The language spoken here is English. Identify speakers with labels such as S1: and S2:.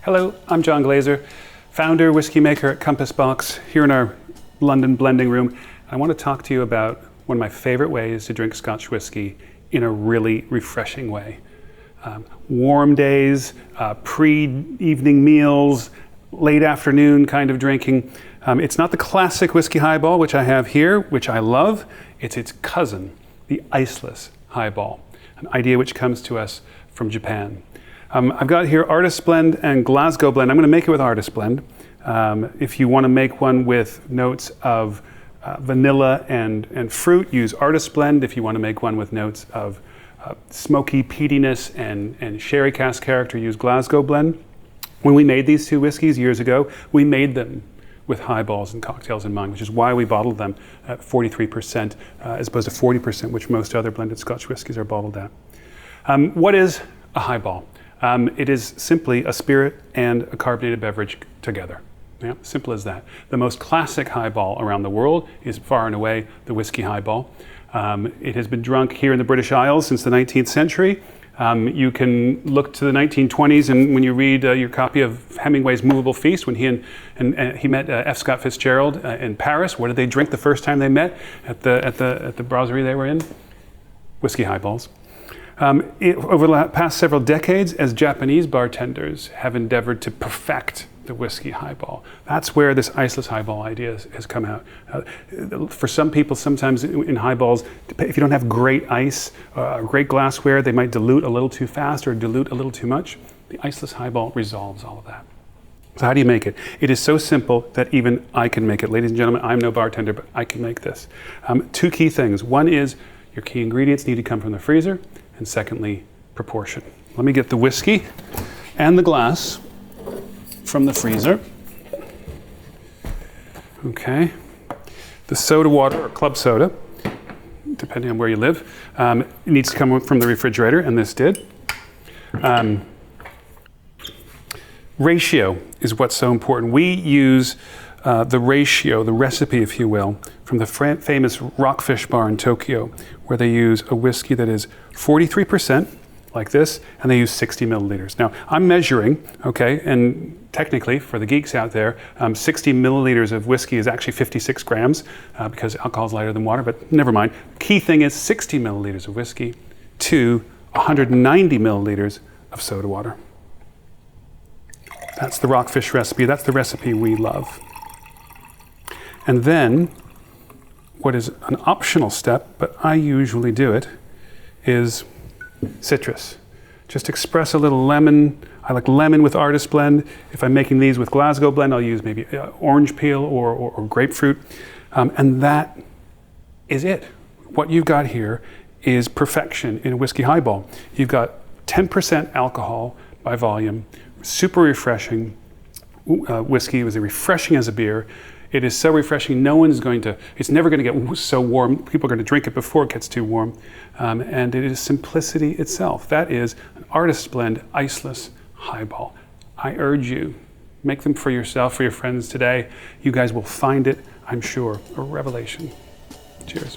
S1: Hello, I'm John Glazer, founder, whiskey maker at Compass Box, here in our London blending room. I want to talk to you about one of my favorite ways to drink Scotch whiskey in a really refreshing way. Warm days, pre-evening meals, late afternoon kind of drinking. It's not the classic whiskey highball, which I have here, which I love. It's its cousin, the Iceless highball, an idea which comes to us from Japan. I've got here Artist Blend and Glasgow Blend. I'm going to make it with Artist Blend. If you want to make one with notes of vanilla and fruit, use Artist Blend. If you want to make one with notes of smoky peatiness and sherry cask character, use Glasgow Blend. When we made these two whiskeys years ago, we made them with highballs and cocktails in mind, which is why we bottled them at 43% as opposed to 40%, which most other blended Scotch whiskies are bottled at. What is a highball? It is simply a spirit and a carbonated beverage together. Yeah, simple as that. The most classic highball around the world is far and away the whiskey highball. It has been drunk here in the British Isles since the 19th century. You can look to the 1920s, and when you read your copy of Hemingway's Movable Feast, when he met F. Scott Fitzgerald in Paris, what did they drink the first time they met at the brasserie they were in? Whiskey highballs. Over the past several decades, as Japanese bartenders have endeavored to perfect the whiskey highball. That's where this Iceless highball idea has come out. For some people, sometimes in highballs, if you don't have great ice, great glassware, they might dilute a little too fast or dilute a little too much. The Iceless highball resolves all of that. So how do you make it? It is so simple that even I can make it. Ladies and gentlemen, I'm no bartender, but I can make this. Two key things. One is your key ingredients need to come from the freezer. And secondly, proportion. Let me get the whiskey and the glass from the freezer. Okay. The soda water, or club soda, depending on where you live, it needs to come from the refrigerator, and this did. Ratio is what's so important. We use the ratio, the recipe, if you will, from the famous Rockfish bar in Tokyo, where they use a whiskey that is 43%, like this, and they use 60 milliliters. Now, I'm measuring, okay, and technically, for the geeks out there, 60 milliliters of whiskey is actually 56 grams, because alcohol is lighter than water, but never mind. Key thing is 60 milliliters of whiskey to 190 milliliters of soda water. That's the Rockfish recipe. That's the recipe we love. And then, what is an optional step, but I usually do it, is citrus. Just express a little lemon. I like lemon with Artist Blend. If I'm making these with Glasgow Blend, I'll use maybe orange peel or grapefruit. And that is it. What you've got here is perfection in a whiskey highball. You've got 10% alcohol by volume, super refreshing whiskey. It was as refreshing as a beer. It is so refreshing, it's never going to get so warm. People are going to drink it before it gets too warm. And it is simplicity itself. That is an Artist Blend Iceless highball. I urge you, make them for yourself, for your friends today. You guys will find it, I'm sure, a revelation. Cheers.